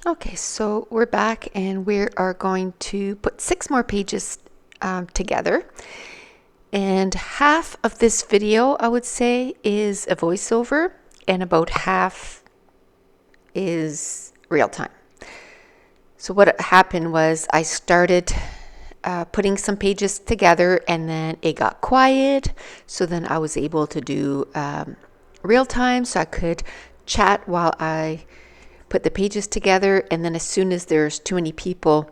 Okay, so we're back and we are going to put 6 more pages together. And half of this video, I would say, is a voiceover, and about half is real time. So what happened was I started putting some pages together, and then it got quiet. So then I was able to do real time, so I could chat while I put the pages together. And then as soon as there's too many people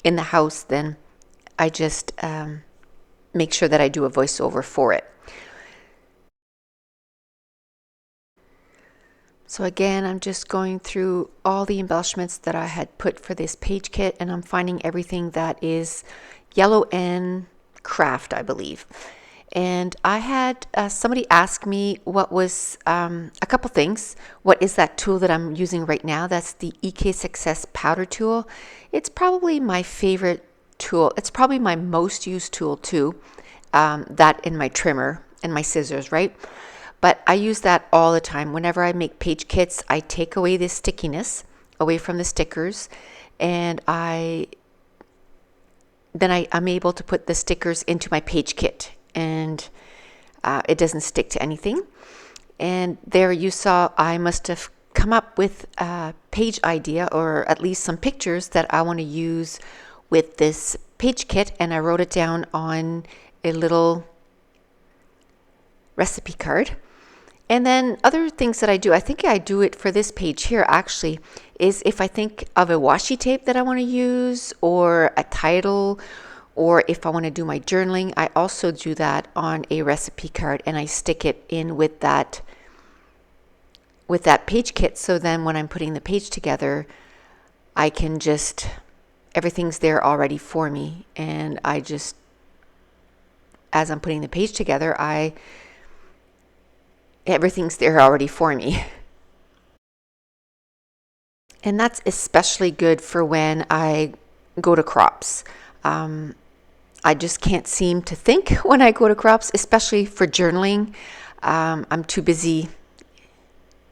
in the house, then I just make sure that I do a voiceover for it. So again, I'm just going through all the embellishments that I had put for this page kit, and I'm finding everything that is yellow and craft, I believe. And I had somebody ask me what was a couple things. What is that tool that I'm using right now? That's the EK Success powder tool. It's probably my favorite tool. It's probably my most used tool too. That and my trimmer and my scissors, right? But I use that all the time. Whenever I make page kits, I take away this stickiness away from the stickers, and I'm able to put the stickers into my page kit, and it doesn't stick to anything. And there you saw I must have come up with a page idea, or at least some pictures that I want to use with this page kit, and I wrote it down on a little recipe card. And then other things that I do, I think I do it for this page here actually, is if I think of a washi tape that I want to use, or a title, or if I want to do my journaling, I also do that on a recipe card, and I stick it in with that page kit. So then when I'm putting the page together, I can just, everything's there already for me, and I just, as I'm putting the page together, everything's there already for me. And that's especially good for when I go to crops. I just can't seem to think when I go to crops, especially for journaling. I'm too busy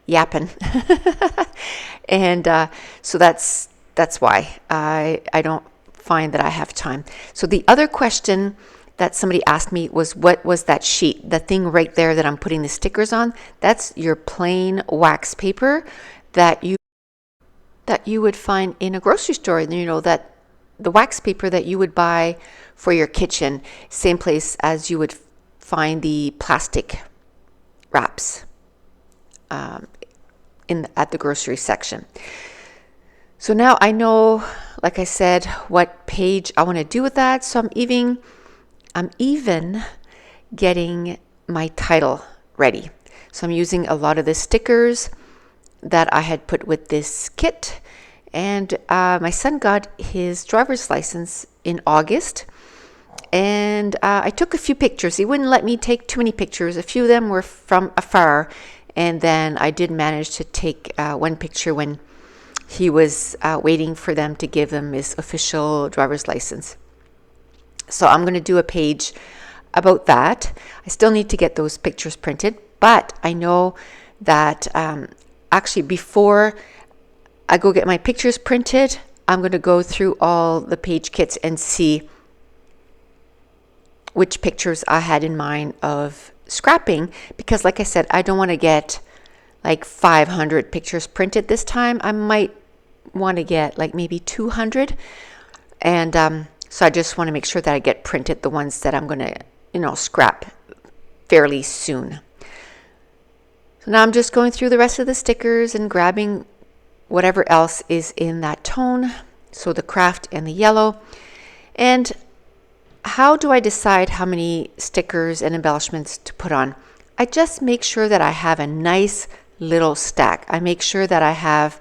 yapping. And so that's why I don't find that I have time. So the other question that somebody asked me was, what was that sheet, the thing right there that I'm putting the stickers on? That's your plain wax paper that you would find in a grocery store. You know, that the wax paper that you would buy for your kitchen, same place as you would find the plastic wraps at the grocery section. So now I know, like I said, what page I want to do with that. So I'm even getting my title ready. So I'm using a lot of the stickers that I had put with this kit. And my son got his driver's license in August. And I took a few pictures. He wouldn't let me take too many pictures. A few of them were from afar. And then I did manage to take one picture when he was waiting for them to give him his official driver's license. So I'm going to do a page about that. I still need to get those pictures printed, but I know that actually before I go get my pictures printed, I'm going to go through all the page kits and see which pictures I had in mind of scrapping, because like I said, I don't want to get like 500 pictures printed this time. I might want to get like maybe 200, and so I just want to make sure that I get printed the ones that I'm going to, scrap fairly soon. So now I'm just going through the rest of the stickers and grabbing whatever else is in that tone. So the craft and the yellow. And how do I decide how many stickers and embellishments to put on? I just make sure that I have a nice little stack. I make sure that I have,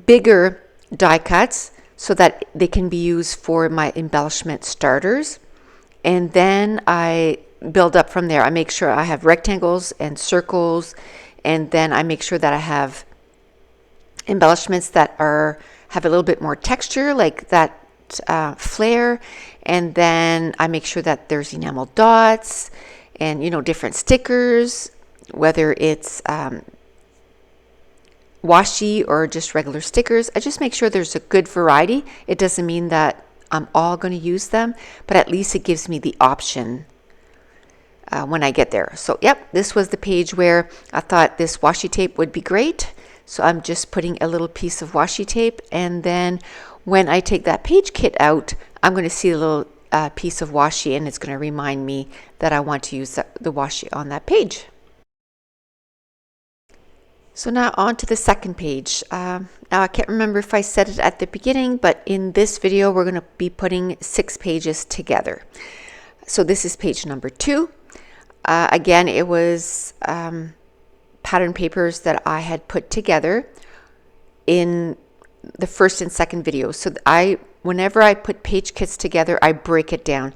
bigger die cuts, so that they can be used for my embellishment starters. And then I build up from there. I make sure I have rectangles and circles, and then I make sure that I have embellishments that have a little bit more texture, like that flare. And then I make sure that there's enamel dots and different stickers, whether it's washi or just regular stickers. I just make sure there's a good variety. It doesn't mean that I'm all going to use them, but at least it gives me the option when I get there. So yep, this was the page where I thought this washi tape would be great. So I'm just putting a little piece of washi tape, and then when I take that page kit out, I'm going to see a little piece of washi, and it's going to remind me that I want to use the washi on that page. So now on to the second page. Now I can't remember if I said it at the beginning, but in this video we're going to be putting 6 pages together. So this is page number 2. Again, it was pattern papers that I had put together in the first and second video. So whenever I put page kits together, I break it down.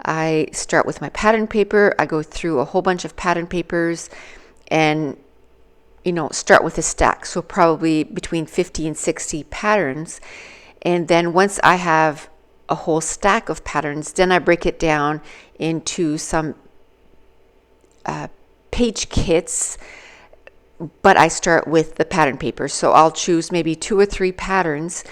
I start with my pattern paper. I go through a whole bunch of pattern papers and start with a stack. So probably between 50 and 60 patterns. And then once I have a whole stack of patterns, then I break it down into some page kits, but I start with the pattern paper. So I'll choose maybe 2 or 3 patterns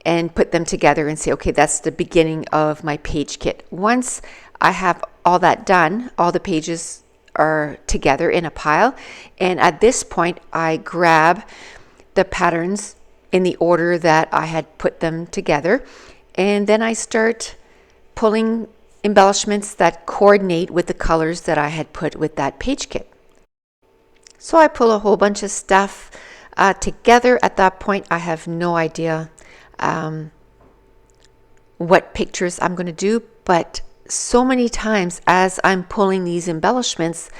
and put them together and say, okay, that's the beginning of my page kit. Once I have all that done, all the pages are together in a pile, and at this point I grab the patterns in the order that I had put them together, and then I start pulling embellishments that coordinate with the colors that I had put with that page kit. So I pull a whole bunch of stuff together. At that point I have no idea what pictures I'm going to do, but so many times as I'm pulling these embellishments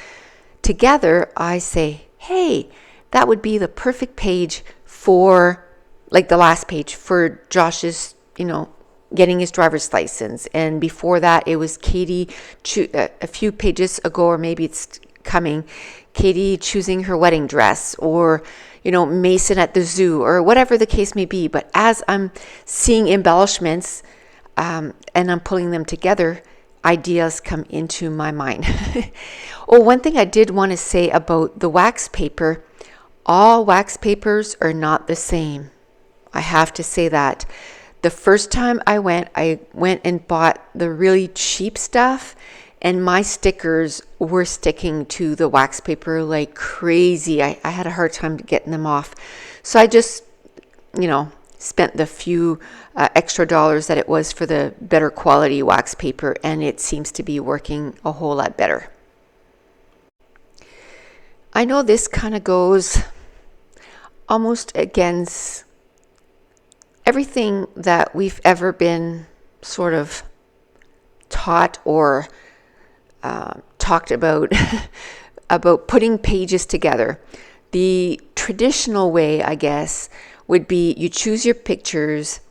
together, I say, hey, that would be the perfect page for, like the last page for Josh's, getting his driver's license. And before that, it was Katie, a few pages ago, or maybe it's coming, Katie choosing her wedding dress, or Mason at the zoo, or whatever the case may be. But as I'm seeing embellishments and I'm pulling them together, ideas come into my mind. Oh, one thing I did want to say about the wax paper, all wax papers are not the same. I have to say that. The first time I went and bought the really cheap stuff, and my stickers were sticking to the wax paper like crazy. I had a hard time getting them off. So I just, spent the few extra dollars that it was for the better quality wax paper, and it seems to be working a whole lot better. I know this kind of goes almost against everything that we've ever been sort of taught or talked about about putting pages together. The traditional way, I guess, would be you choose your pictures,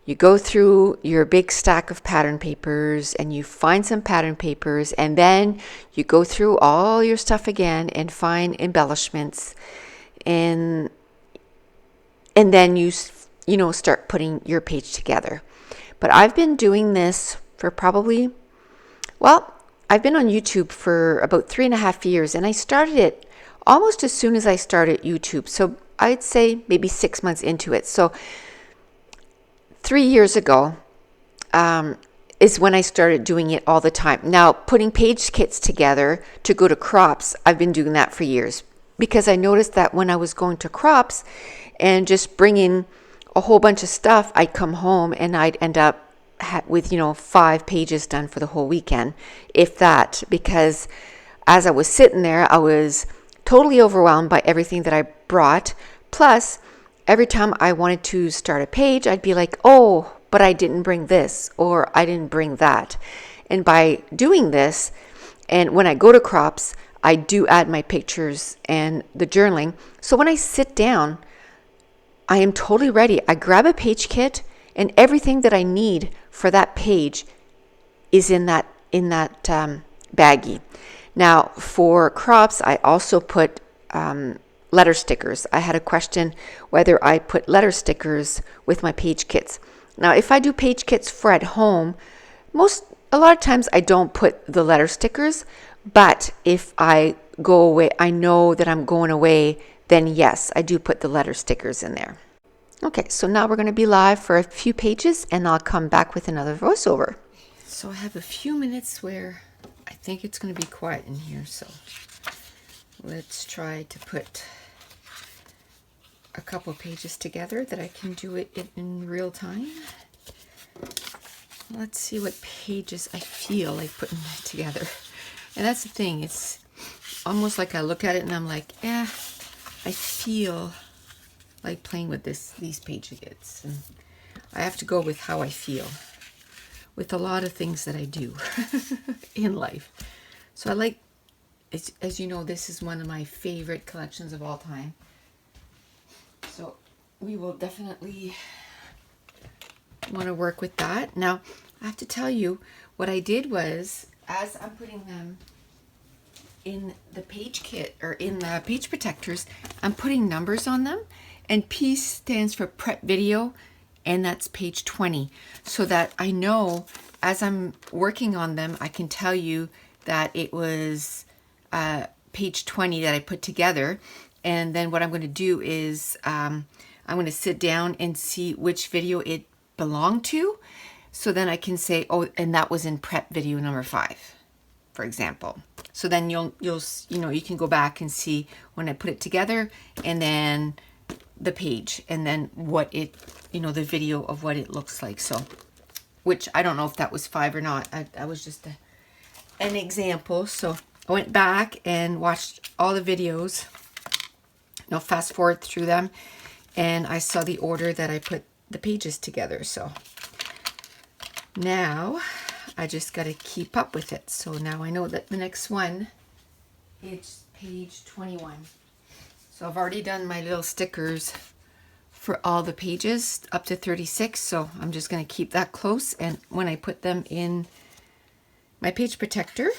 you go through your big stack of pattern papers and you find some pattern papers, and then you go through all your stuff again and find embellishments, and then you start putting your page together. But I've been doing this for probably, I've been on YouTube for about 3.5 years, and I started it almost as soon as I started YouTube. So I'd say maybe 6 months into it. So 3 years ago is when I started doing it all the time. Now, putting page kits together to go to crops, I've been doing that for years, because I noticed that when I was going to crops and just bringing a whole bunch of stuff, I'd come home and I'd end up with 5 pages done for the whole weekend, if that, because as I was sitting there, I was totally overwhelmed by everything that I brought. Plus, every time I wanted to start a page, I'd be like, oh, but I didn't bring this, or I didn't bring that. And by doing this, and when I go to crops, I do add my pictures and the journaling. So when I sit down, I am totally ready. I grab a page kit, and everything that I need for that page is in that baggie. Now, for crops, I also put letter stickers. I had a question whether I put letter stickers with my page kits. Now, if I do page kits for at home, a lot of times I don't put the letter stickers, but if I go away, I know that I'm going away then yes, I do put the letter stickers in there. Okay, so now we're going to be live for a few pages and I'll come back with another voiceover. So I have a few minutes where I think it's going to be quiet in here, so let's try to put a couple pages together that I can do it in real time. Let's see what pages I feel like putting together. And that's the thing, it's almost like I look at it and I'm like, I feel like playing with these pages. And I have to go with how I feel with a lot of things that I do in life. So I like, as you know, this is one of my favorite collections of all time. So we will definitely want to work with that. Now, I have to tell you, what I did was, as I'm putting them in the page kit or in the page protectors, I'm putting numbers on them, and P stands for prep video, and that's page 20, so that I know as I'm working on them, I can tell you that it was page 20 that I put together. And then what I'm going to do is I'm going to sit down and see which video it belonged to, so then I can say, oh, and that was in prep video number 5, for example. So then you'll you can go back and see when I put it together, and then the page, and then what it, the video of what it looks like. So, which I don't know if that was 5 or not. I was just an example. So I went back and watched all the videos, fast forward through them, and I saw the order that I put the pages together. So now I just got to keep up with it. So now I know that the next one is page 21. So I've already done my little stickers for all the pages up to 36. So I'm just going to keep that close. And when I put them in my page protector,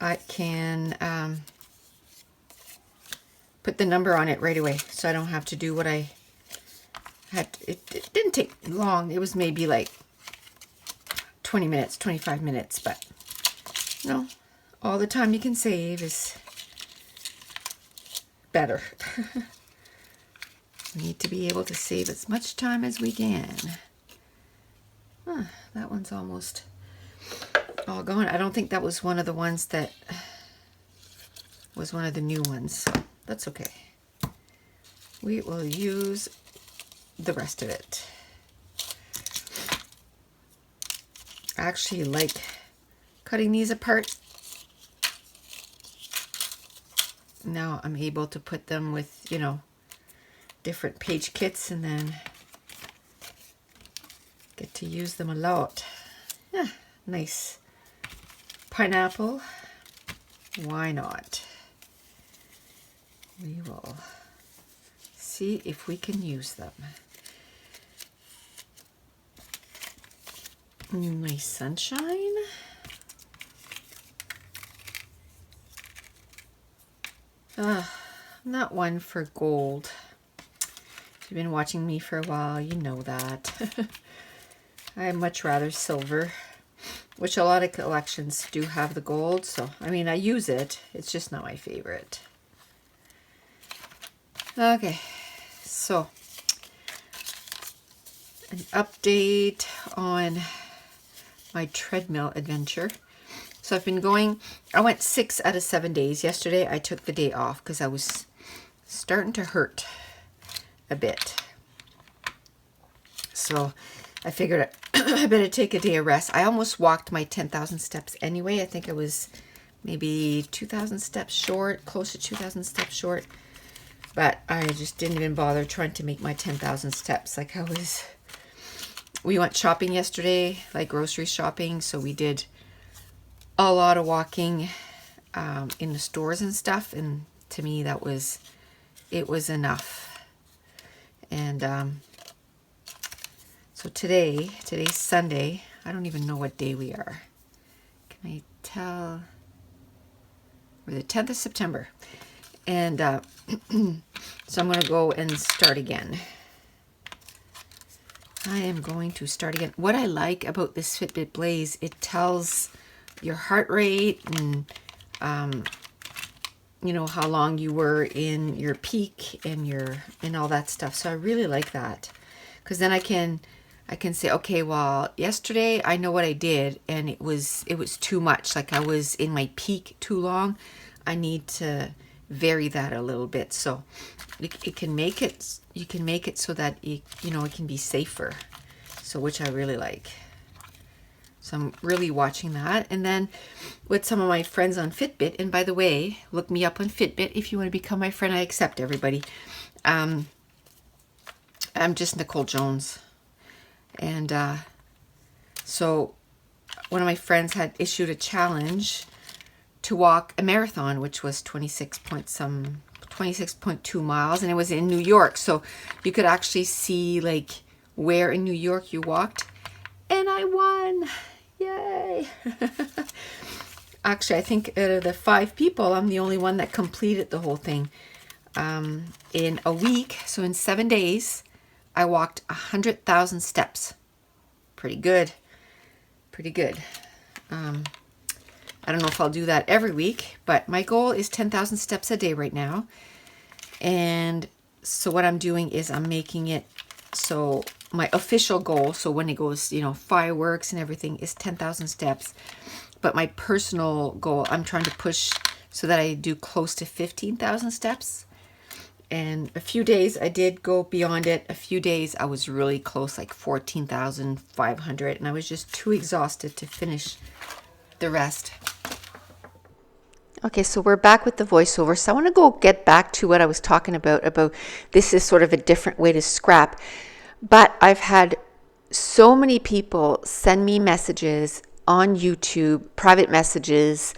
I can put the number on it right away. So I don't have to do what I had. It didn't take long. It was maybe like 20 minutes, 25 minutes, but all the time you can save is better. We need to be able to save as much time as we can. That one's almost all gone. I don't think that was one of the ones that was one of the new ones, so that's okay. We will use the rest of it. I actually like cutting these apart. Now I'm able to put them with, different page kits, and then get to use them a lot. Yeah, nice pineapple. Why not? We will see if we can use them. Nice sunshine. I'm not one for gold. If you've been watching me for a while, you know that. I much rather silver, which a lot of collections do have the gold. So, I use it. It's just not my favorite. Okay, so an update on my treadmill adventure. So I've been going, I went 6 out of 7 days. Yesterday I took the day off because I was starting to hurt a bit. So I figured I better take a day of rest. I almost walked my 10,000 steps anyway. I think I was maybe 2,000 steps short, close to 2,000 steps short. But I just didn't even bother trying to make my 10,000 steps. We went shopping yesterday, like grocery shopping. So we did a lot of walking in the stores and stuff. And to me, it was enough. And so today's Sunday. I don't even know what day we are. Can I tell? We're the 10th of September. And so I'm going to go and start again. I am going to start again. What I like about this Fitbit Blaze, it tells your heart rate and you know, how long you were in your peak and all that stuff. So I really like that, because then I can say, okay, well, yesterday I know what I did and it was too much. Like I was in my peak too long. I need to vary that a little bit. So it can make it, you can make it so that it can be safer. So, which I really like. So I'm really watching that. And then with some of my friends on Fitbit, and by the way, look me up on Fitbit if you want to become my friend. I accept everybody. I'm just Nicole Jones. And so one of my friends had issued a challenge to walk a marathon, which was 26.2 miles, and it was in New York. So you could actually see like where in New York you walked, and I won. Yay. Actually, I think out of the 5 people, I'm the only one that completed the whole thing in a week. So in 7 days, I walked 100,000 steps. Pretty good. Pretty good. I don't know if I'll do that every week, but my goal is 10,000 steps a day right now. And so what I'm doing is I'm making it so my official goal, so when it goes, fireworks and everything, is 10,000 steps. But my personal goal, I'm trying to push so that I do close to 15,000 steps. And a few days I did go beyond it. A few days I was really close, like 14,500. And I was just too exhausted to finish the rest. Okay, so we're back with the voiceover. So I want to get back to what I was talking about this is sort of a different way to scrap. But I've had so many people send me messages on YouTube, private messages,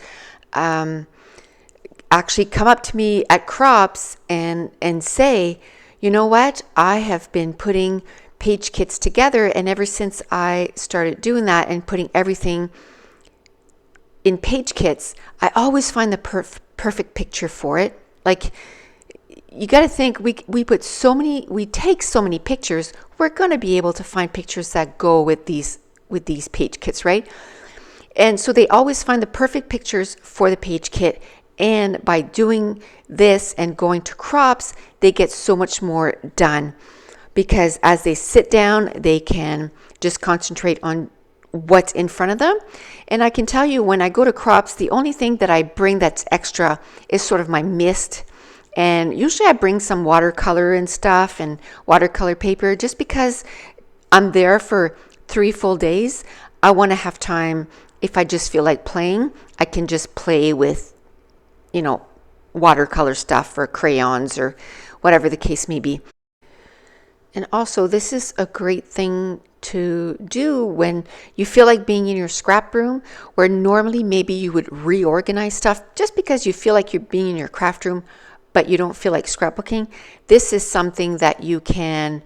actually come up to me at crops and say, you know what, I have been putting page kits together, and ever since I started doing that and putting everything in page kits, I always find the perfect picture for it. Like, you got to think, we take so many pictures, we're going to be able to find pictures that go with these page kits, right? And so they always find the perfect pictures for the page kit. And by doing this and going to crops, they get so much more done, because as they sit down, they can just concentrate on what's in front of them. And I can tell you, when I go to crops, the only thing that I bring that's extra is sort of my mist. And usually I bring some watercolor and stuff and watercolor paper, just because I'm there for 3 full days. I want to have time. If I just feel like playing, I can just play with, watercolor stuff or crayons or whatever the case may be. And also, this is a great thing to do when you feel like being in your scrap room, where normally maybe you would reorganize stuff just because you feel like you're being in your craft room, but you don't feel like scrapbooking. This is something that you can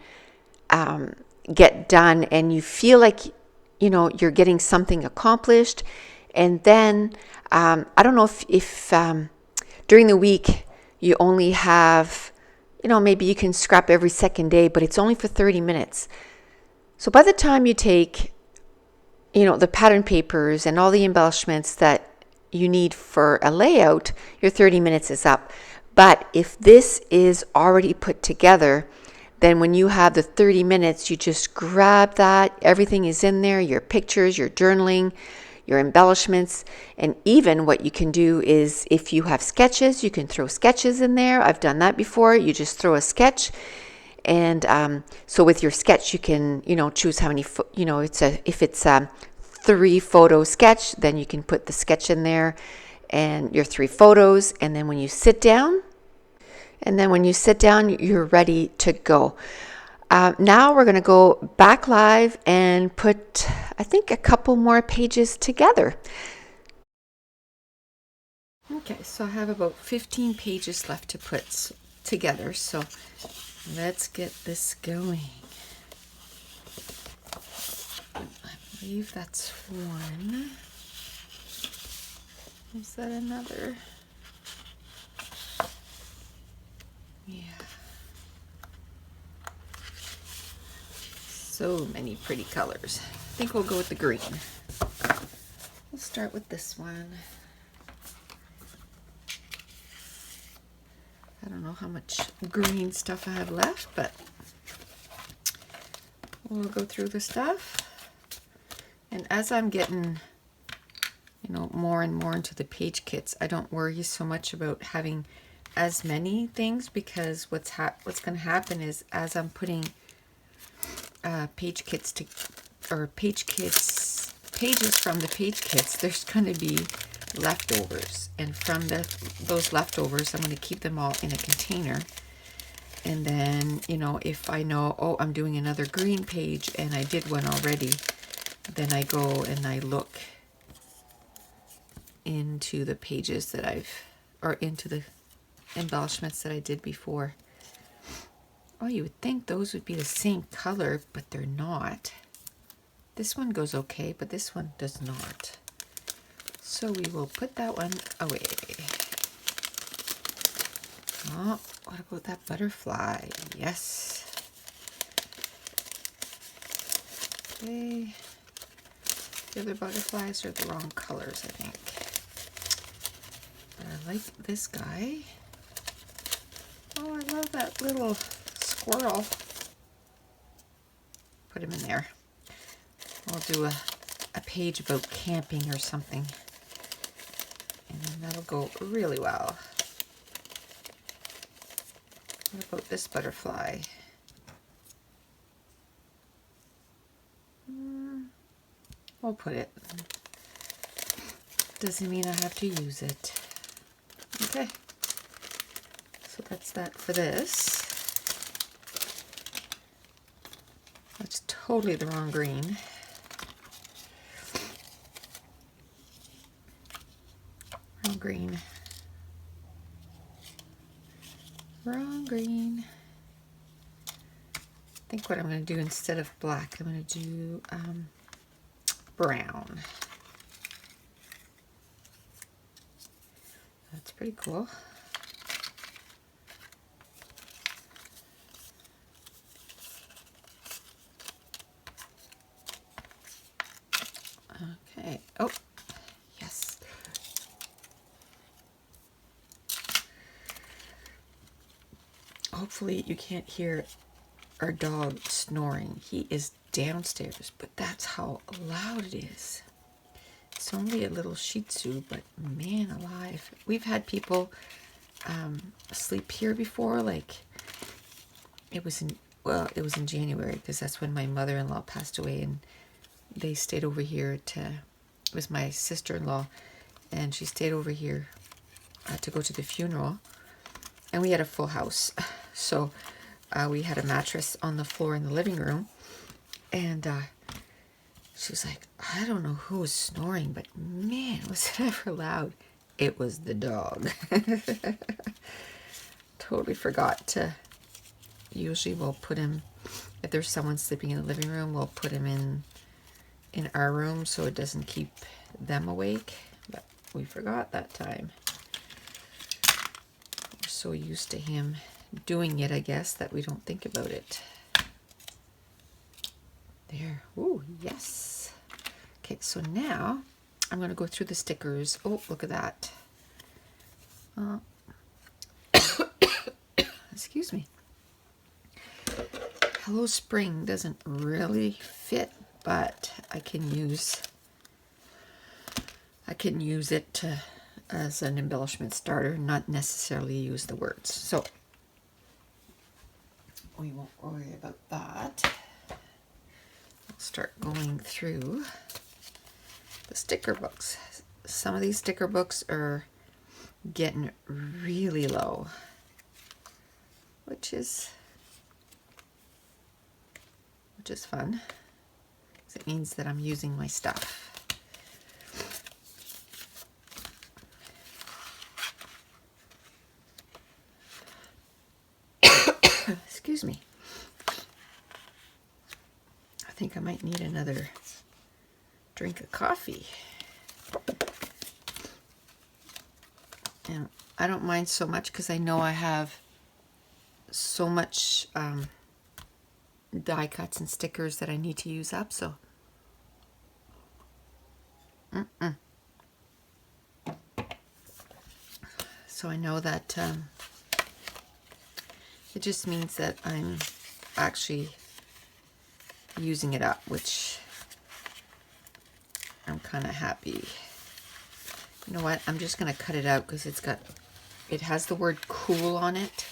get done, and you feel like you're getting something accomplished. And then I don't know if during the week you only have, maybe you can scrap every second day, but it's only for 30 minutes. So by the time you take, the pattern papers and all the embellishments that you need for a layout, your 30 minutes is up. But if this is already put together, then when you have the 30 minutes, you just grab that. Everything is in there, your pictures, your journaling, your embellishments. And even what you can do is, if you have sketches, you can throw sketches in there. I've done that before. You just throw a sketch. And so with your sketch, you can, choose how many, if it's a 3 photo sketch, then you can put the sketch in there and your 3 photos. And then when you sit down, you're ready to go. Now we're going to go back live and put, I think, a couple more pages together. Okay, so I have about 15 pages left to put together. So let's get this going. I believe that's one. Is that another? Yeah. So many pretty colors. I think we'll go with the green. We'll start with this one. don't know how much green stuff I have left, but we'll go through the stuff. And as I'm getting, you know, more and more into the page kits, I don't worry so much about having as many things, because what's going to happen is, as I'm putting pages from the page kits, there's going to be leftovers, and from those leftovers, I'm going to keep them all in a container. And then, you know, if I know, oh, I'm doing another green page and I did one already, then I go and I look into the pages that or into the embellishments that I did before. Oh, you would think those would be the same color, but they're not. This one goes okay, but this one does not. So we will put that one away. Oh, what about that butterfly? Yes. Okay. The other butterflies are the wrong colors, I think. But I like this guy. Oh, I love that little squirrel. Put him in there. I'll do a page about camping or something. And then that'll go really well. What about this butterfly? We'll put it. Doesn't mean I have to use it. Okay. So that's that for this. That's totally the wrong green. Wrong green. Wrong green. I think what I'm going to do instead of black, I'm going to do brown. That's pretty cool. Okay. Oh, yes. Hopefully you can't hear our dog snoring. He is downstairs, but that's how loud it is. It's only a little Shih Tzu, but man alive. We've had people sleep here before. Like, it was in January, because that's when my mother-in-law passed away, and they stayed over here it was my sister-in-law, and she stayed over here to go to the funeral. And we had a full house. So we had a mattress on the floor in the living room. And she was like, I don't know who was snoring, but man, was it ever loud. It was the dog. Totally forgot to, usually we'll put him, if there's someone sleeping in the living room, we'll put him in our room so it doesn't keep them awake. But we forgot that time. We're so used to him doing it, I guess, that we don't think about it. There. Ooh, yes. Okay, so now I'm going to go through the stickers. Oh, look at that. Excuse me. Hello Spring doesn't really fit, but I can use it as an embellishment starter, not necessarily use the words. So we won't worry about that. I'll start going through the sticker books. Some of these sticker books are getting really low, which is fun, because it means that I'm using my stuff. Excuse me. I think I might need another drink of coffee. And I don't mind so much, because I know I have so much die cuts and stickers that I need to use up, so so I know that It just means that I'm actually using it up, which I'm kind of happy. You know what? I'm just going to cut it out because it has the word cool on it.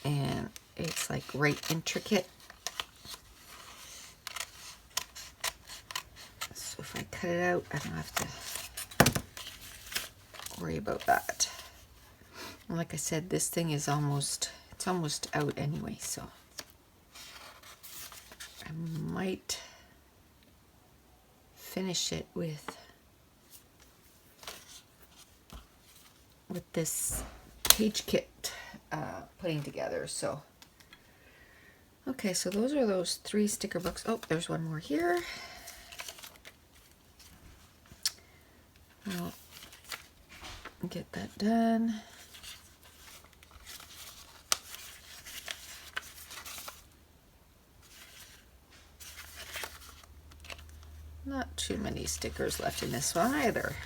And it's like right intricate. So if I cut it out, I don't have to worry about that. And like I said, this thing is almost out anyway, so I might finish it with this page kit putting together. So okay, so those are those 3 sticker books. Oh, there's one more here. I'll get that done. Not too many stickers left in this one either.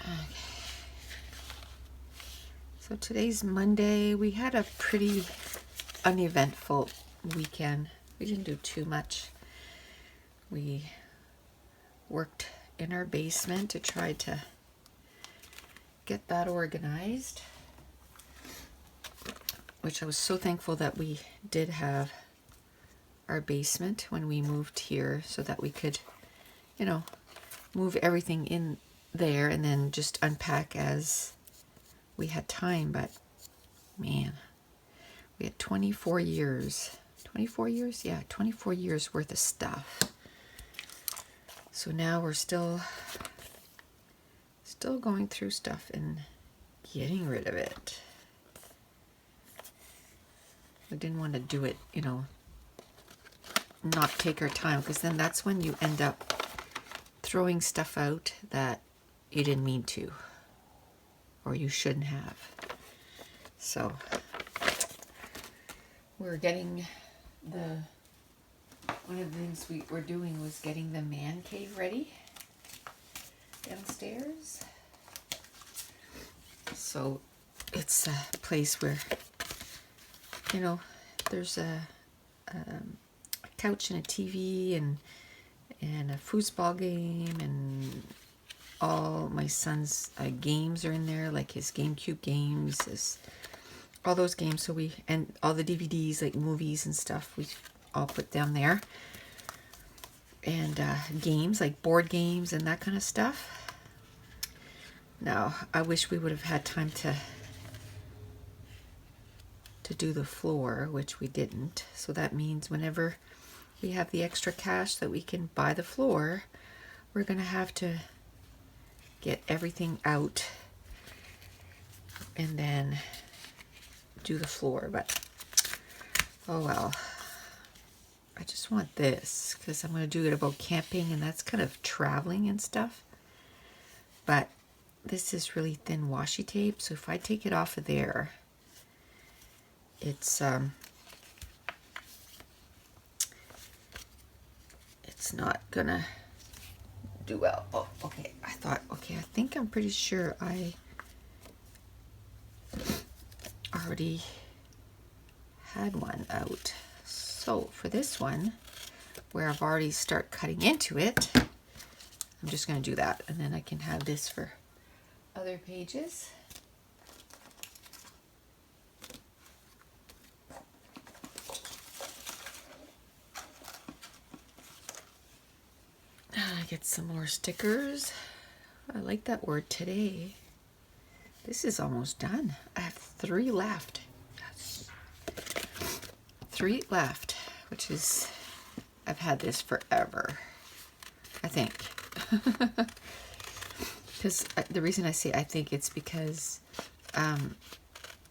Okay. So today's Monday. We had a pretty uneventful weekend. We didn't do too much. We worked in our basement to try to get that organized, which I was so thankful that we did have our basement when we moved here so that we could, you know, move everything in there and then just unpack as we had time. But man, we had 24 years. 24 years? Yeah, 24 years worth of stuff. So now we're still going through stuff and getting rid of it. We didn't want to do it, you know, not take our time, because then that's when you end up throwing stuff out that you didn't mean to, or you shouldn't have. So we're getting one of the things we were doing was getting the man cave ready downstairs. So it's a place where, you know, there's a couch and a TV and a foosball game, and all my son's games are in there, like his GameCube games, all those games. So and all the DVDs, like movies and stuff, we all put down there. And games, like board games and that kind of stuff. Now, I wish we would have had time to do the floor, which we didn't. So that means whenever we have the extra cash that we can buy the floor, we're going to have to get everything out and then do the floor. But oh well. I just want this because I'm going to do it about camping, and that's kind of traveling and stuff. But this is really thin washi tape, so if I take it off of there, it's not gonna do well. Oh, okay. I think I'm pretty sure I already had one out. So for this one, where I've already start cutting into it, I'm just going to do that, and then I can have this for other pages. I get some more stickers. I like that word today. This is almost done. I have 3 left. Yes. 3 left, which is, I've had this forever, I think. Because the reason I say I think, it's because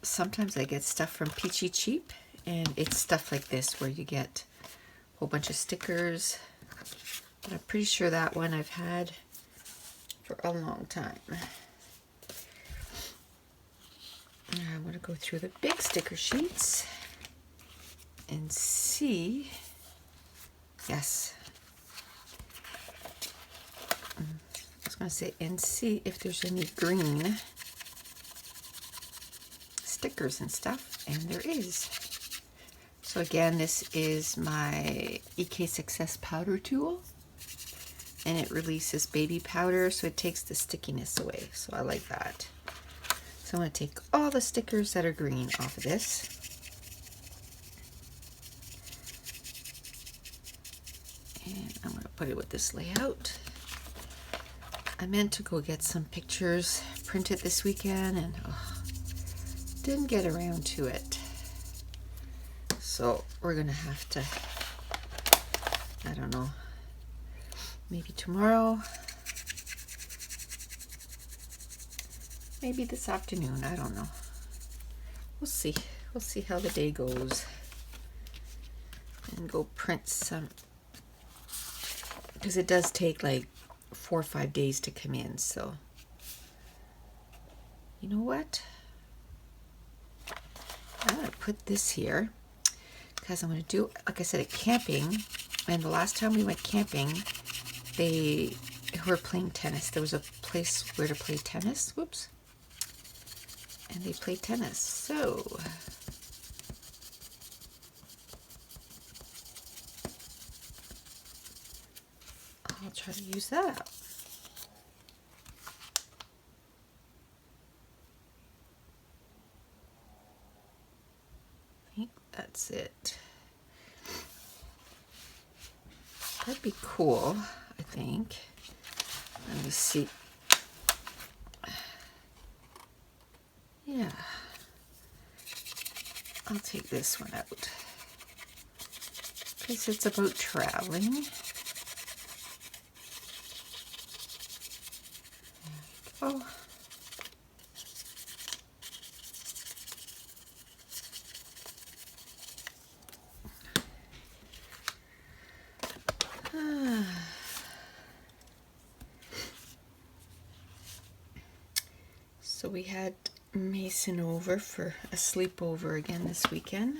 sometimes I get stuff from Peachy Cheap, and it's stuff like this where you get a whole bunch of stickers. But I'm pretty sure that one I've had for a long time. I'm going to go through the big sticker sheets and see. Yes. was going to say, and see if there's any green stickers and stuff, and there is. So again, this is my EK Success powder tool, and it releases baby powder, so it takes the stickiness away. So I like that. So I'm going to take all the stickers that are green off of this. And I'm going to put it with this layout. I meant to go get some pictures printed this weekend, and didn't get around to it. So we're going to have to, I don't know, maybe tomorrow, maybe this afternoon, I don't know. We'll see. We'll see how the day goes. And go print some, because it does take like 4 or 5 days to come in. So you know what, I'm going to put this here because I'm going to do, like I said, at camping. And the last time we went camping, they were playing tennis. There was a place where to play tennis. Whoops. And they played tennis. So I'll try to use that. I think that's it. That'd be cool, I think. Let me see. Yeah. I'll take this one out because it's about traveling. Oh. So we had Mason over for a sleepover again this weekend.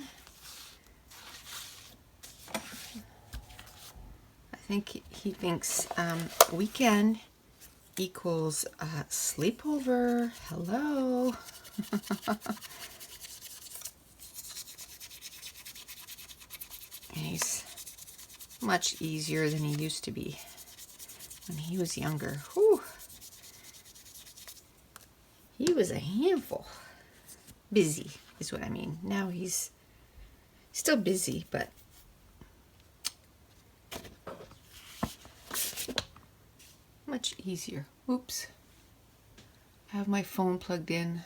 I think he thinks weekend equals sleepover. Hello. He's much easier than he used to be when he was younger. Whew. He was a handful. Busy is what I mean. Now he's still busy, but much easier. Oops. I have my phone plugged in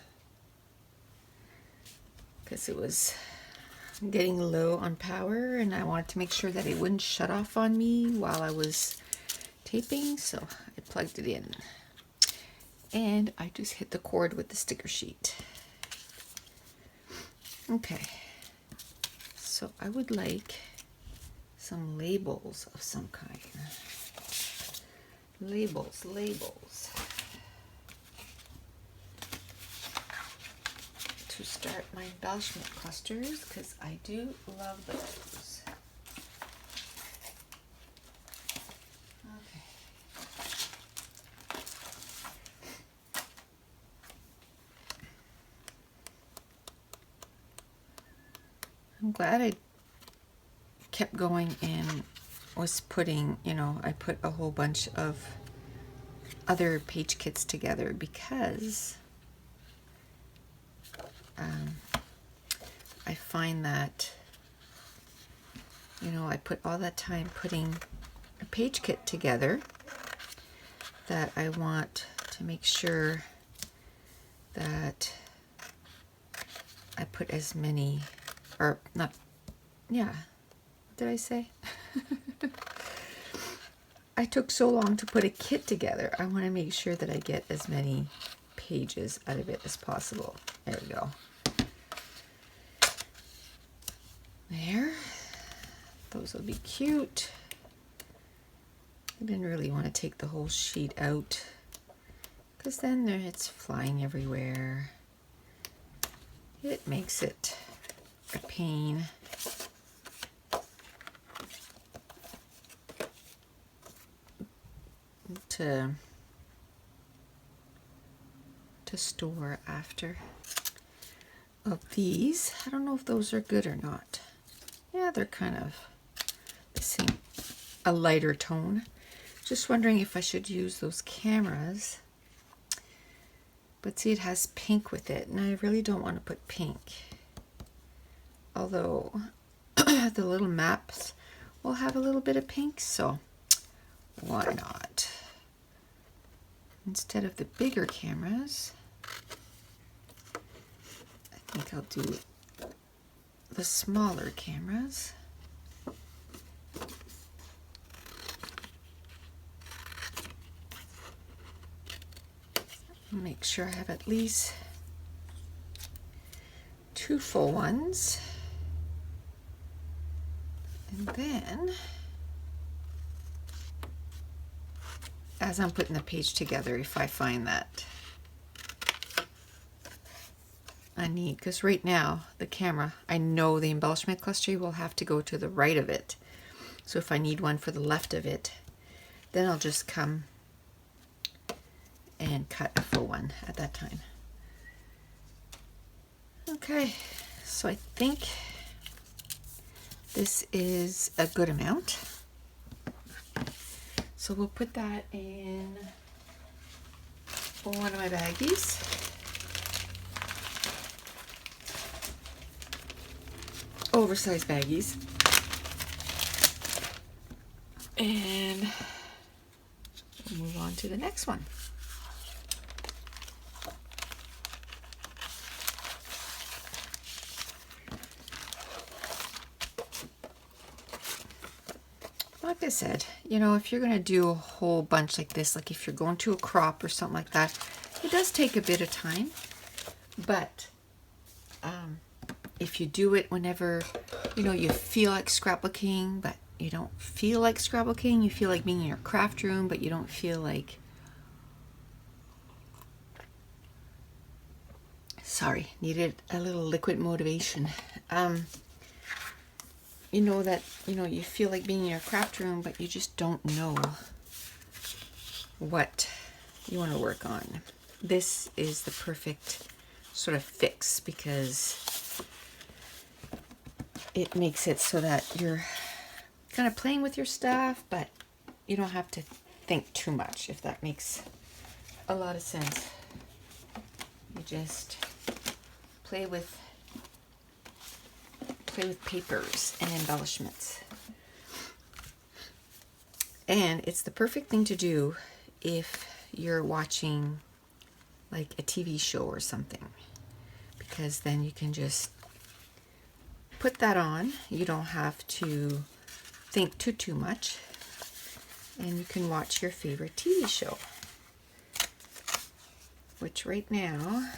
because it was getting low on power and I wanted to make sure that it wouldn't shut off on me while I was taping, so I plugged it in. And I just hit the cord with the sticker sheet. Okay, so I would like some labels of some kind. Labels. To start my embellishment clusters, because I do love those. I'm glad I kept going and was putting, I put a whole bunch of other page kits together because I find that, I put all that time putting a page kit together that I want to make sure that I put as many, or not, yeah, what did I say? I took so long to put a kit together. I want to make sure that I get as many pages out of it as possible. There we go. There. Those will be cute. I didn't really want to take the whole sheet out because then it's flying everywhere. It makes it a pain. To to store after. Of these, I don't know if those are good or not. Yeah, they're kind of the same, a lighter tone. Just wondering if I should use those cameras. But see, it has pink with it, and I really don't want to put pink. Although the little maps will have a little bit of pink, so why not? Instead of the bigger cameras, I think I'll do the smaller cameras. Make sure I have at least 2 full ones. And then, as I'm putting the page together, if I find that I need, because right now the camera, I know the embellishment cluster will have to go to the right of it. So if I need one for the left of it, then I'll just come and cut a full one at that time. Okay, so I think this is a good amount. So we'll put that in one of my baggies. Oversized baggies. And we'll move on to the next one. Like I said, you know, if you're going to do a whole bunch like this, like if you're going to a crop or something like that, it does take a bit of time. But if you do it whenever, you know, you feel like scrapbooking, but you don't feel like scrapbooking, you feel like being in your craft room, but you don't feel like, sorry, needed a little liquid motivation. You know that, you know, you feel like being in your craft room, but you just don't know what you want to work on. This is the perfect sort of fix because it makes it so that you're kind of playing with your stuff, but you don't have to think too much, if that makes a lot of sense. You just play with papers and embellishments. And it's the perfect thing to do if you're watching like a TV show or something, because then you can just put that on. You don't have to think too much, and you can watch your favorite TV show, which right now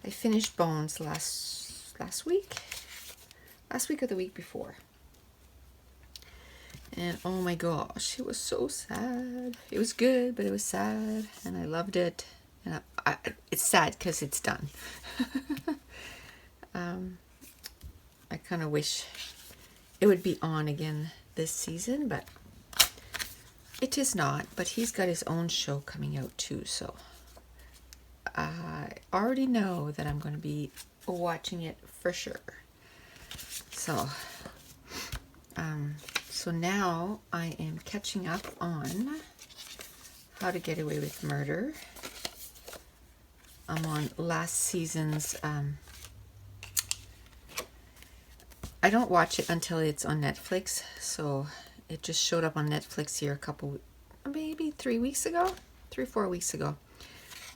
I finished Bones last week or the week before. And oh my gosh, it was so sad. It was good, but it was sad, and I loved it. And it's sad because it's done. I kind of wish it would be on again this season, but it is not. But he's got his own show coming out too, so I already know that I'm going to be watching it for sure. So, so now I am catching up on How to Get Away with Murder. I'm on last season's, I don't watch it until it's on Netflix, so it just showed up on Netflix here maybe 3 weeks ago, 3 or 4 weeks ago.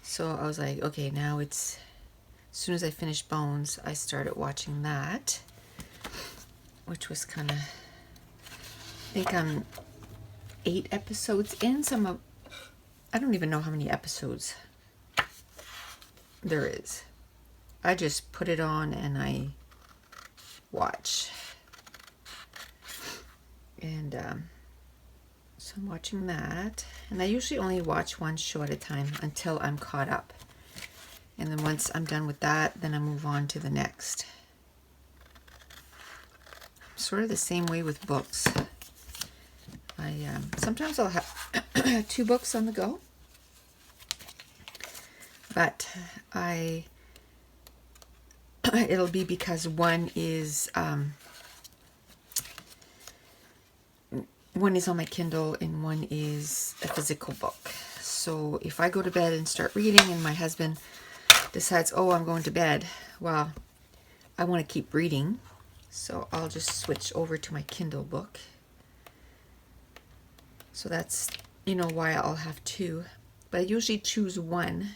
So I was like, okay, now it's, as soon as I finished Bones, I started watching that, which was kind of, I think I'm 8 episodes in. I don't even know how many episodes there is. I just put it on and I watch. And so I'm watching that. And I usually only watch one show at a time until I'm caught up. And then once I'm done with that, then I move on to the next. Sort of the same way with books. Sometimes I'll have 2 books on the go. but it'll be because one is on my Kindle and one is a physical book. So if I go to bed and start reading and my husband decides, oh, I'm going to bed, well, I want to keep reading, so I'll just switch over to my Kindle book. So that's, why I'll have two. But I usually choose one,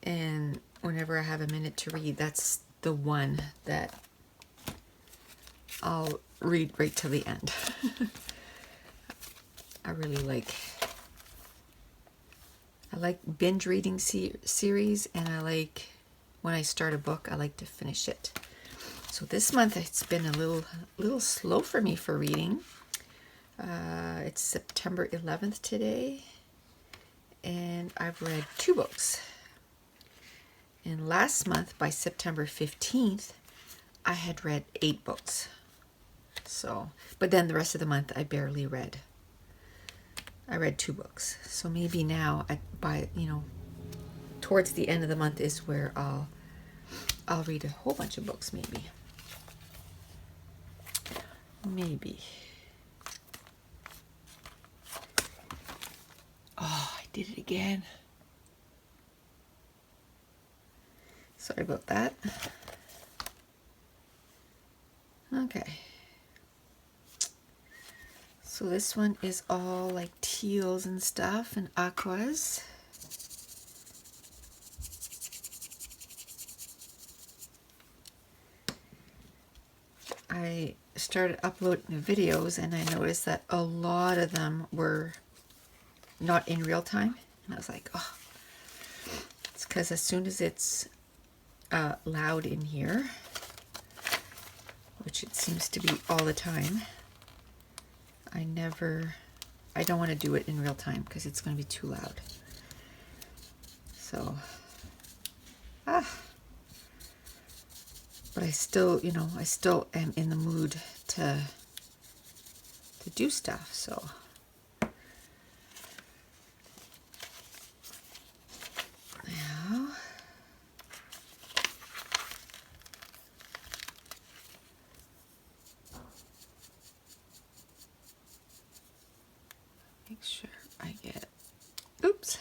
and whenever I have a minute to read, that's the one that I'll read right till the end. I really like binge reading series, and I like when I start a book, I like to finish it. So this month it's been a little slow for me for reading. It's September 11th today, and I've read 2 books. And last month, by September 15th, I had read 8 books. So, but then the rest of the month I barely read. I read 2 books. So maybe now, towards the end of the month is where I'll read a whole bunch of books, maybe. Maybe. Oh, I did it again. Sorry about that. Okay. So this one is all like teals and stuff and aquas. I started uploading the videos and I noticed that a lot of them were not in real time. And I was like, oh, it's because as soon as it's loud in here, which it seems to be all the time, I don't want to do it in real time because it's going to be too loud. So, but I still am in the mood to do stuff, so. Now, make sure I get, oops.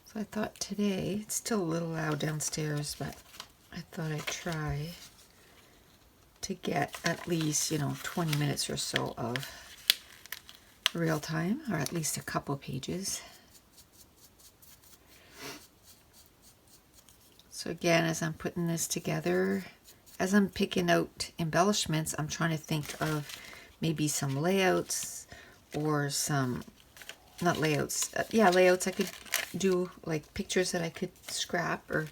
So I thought today, it's still a little loud downstairs, but I thought I'd try to get at least, 20 minutes or so of real time, or at least a couple pages. So again, as I'm putting this together, as I'm picking out embellishments, I'm trying to think of maybe some layouts or some, not layouts, layouts I could do, like pictures that I could scrap, or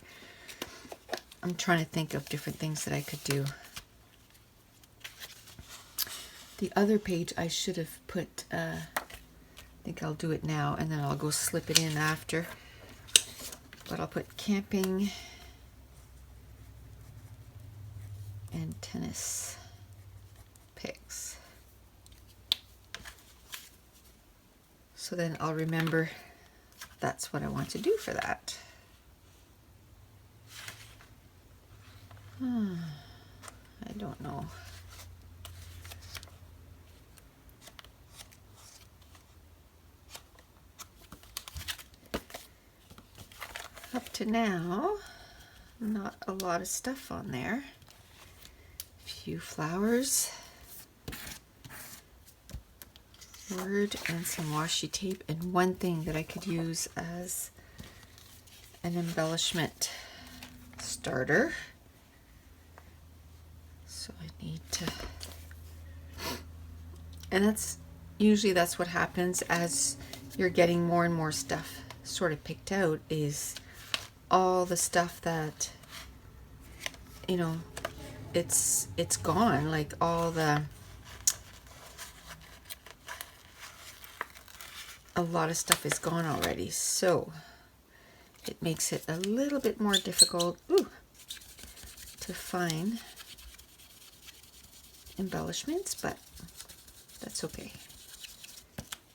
I'm trying to think of different things that I could do. The other page I should have put, I think I'll do it now and then I'll go slip it in after. But I'll put camping and tennis pics. So then I'll remember that's what I want to do for that. I don't know. Up to now, not a lot of stuff on there. A few flowers, word, and some washi tape, and one thing that I could use as an embellishment starter. So I need to, and that's what happens as you're getting more and more stuff sort of picked out, is all the stuff that, it's gone, like all the, a lot of stuff is gone already, so it makes it a little bit more difficult to find embellishments, but that's okay.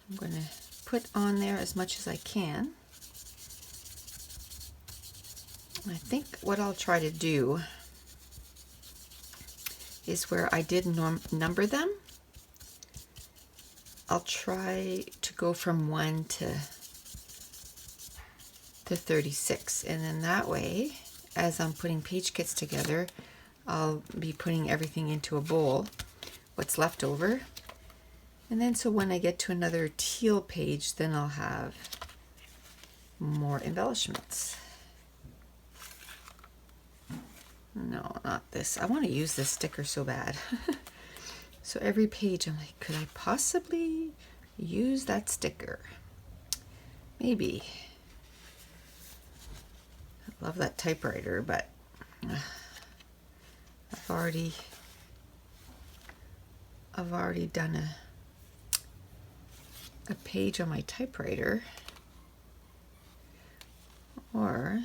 I'm going to put on there as much as I can. I think what I'll try to do is where I did number them, I'll try to go from 1 to 36, and then that way, as I'm putting page kits together, I'll be putting everything into a bowl, what's left over, and then so when I get to another teal page, then I'll have more embellishments. No, not this. I want to use this sticker so bad. So every page I'm like, could I possibly use that sticker? Maybe. I love that typewriter, but I've already done a page on my typewriter. Or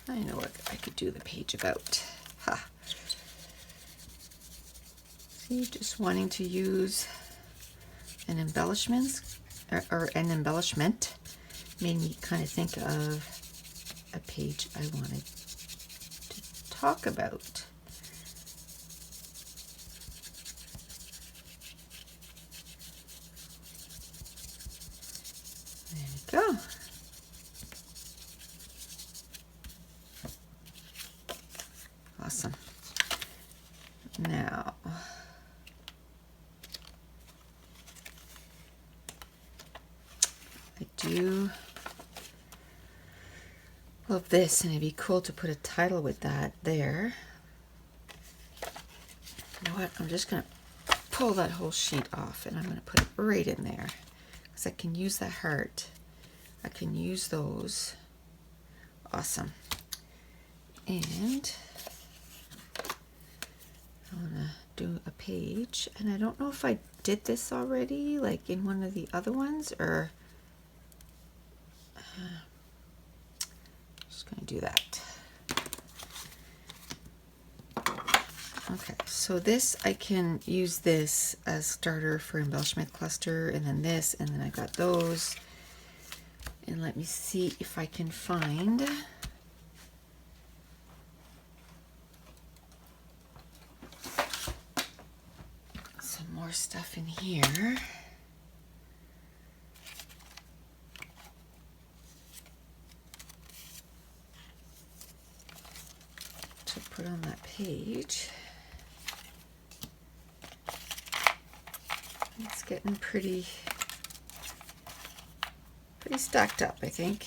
I know what I could do the page about. Ha. See, just wanting to use an embellishment or an embellishment made me kind of think of a page I wanted to talk about. There we go. Awesome. Now, I do love this, and it'd be cool to put a title with that there. You know what? I'm just going to pull that whole sheet off, and I'm going to put it right in there, because I can use that heart. I can use those. Awesome. And I want to do a page, and I don't know if I did this already, like in one of the other ones, or just going to do that. Okay, so this, I can use this as starter for embellishment cluster, and then this, and then I got those. And let me see if I can find some more stuff in here. To put on that page. It's getting pretty stacked up, I think.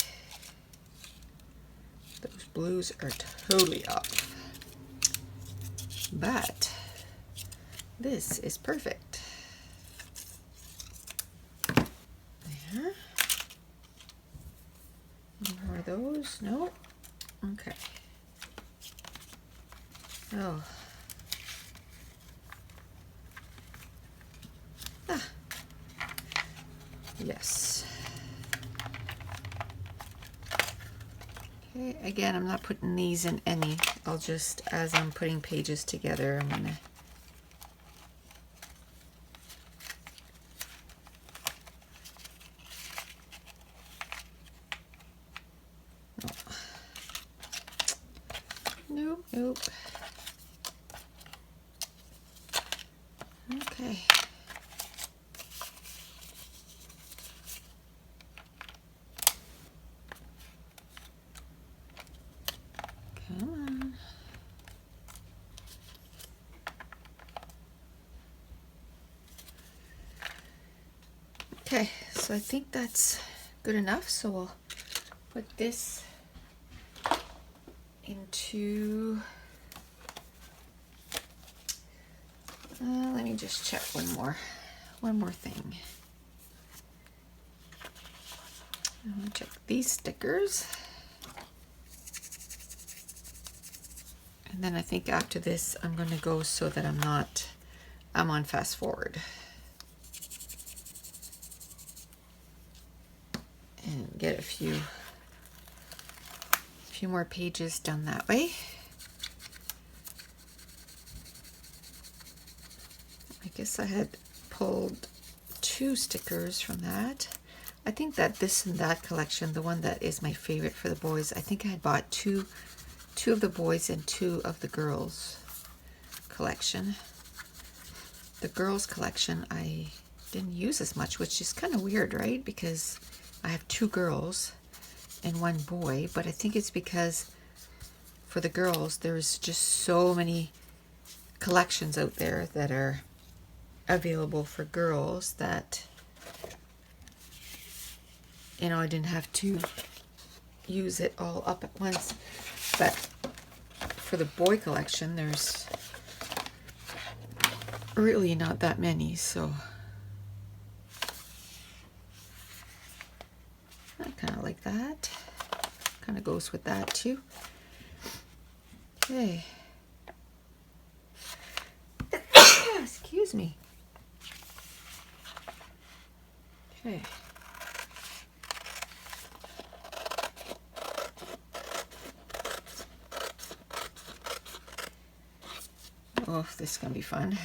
Those blues are totally off. But this is perfect. There. More of those? No? Okay. Oh. Ah. Yes. Okay, again, I'm not putting these in any. I'll just, as I'm putting pages together, I'm gonna Nope, nope. Okay. Come on. Okay, so I think that's good enough. So we'll put this into, let me just check one more thing. I want to check these stickers. And then I think after this, I'm going to go so that I'm on fast forward. And get a few more pages done that way. guess I had pulled 2 stickers from that. I think that this and that collection, the one that is my favorite for the boys, I think I had bought two of the boys and 2 of the girls collection. The girls collection I didn't use as much, which is kind of weird, right? Because I have 2 girls and 1 boy, but I think it's because for the girls there's just so many collections out there that are available for girls that, you know, I didn't have to use it all up at once. But for the boy collection, there's really not that many, so I kind of like that. Kind of goes with that too. Okay. Excuse me. Okay. Oh, this is going to be fun.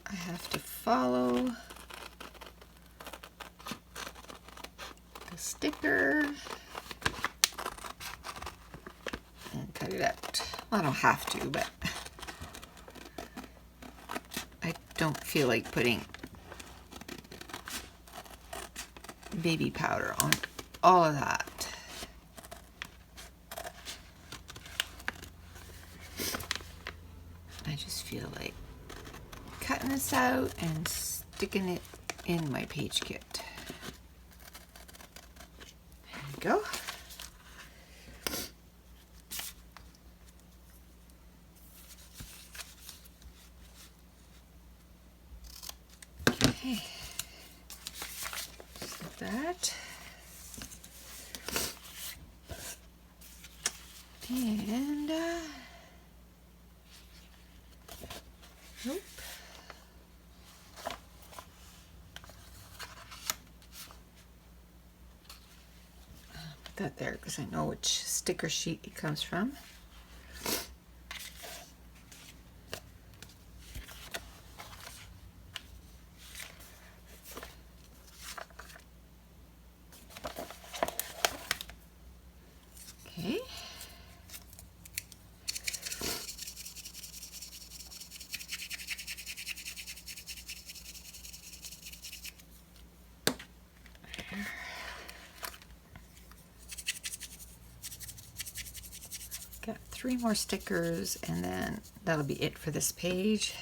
I have to follow the sticker and cut it out. Well, I don't have to, but I don't feel like putting baby powder on all of that. I just feel like cutting this out and sticking it in my page kit. There we go. Okay. Just like that. And nope. Put that there because I know which sticker sheet it comes from. Okay. Got 3 more stickers and then that'll be it for this page.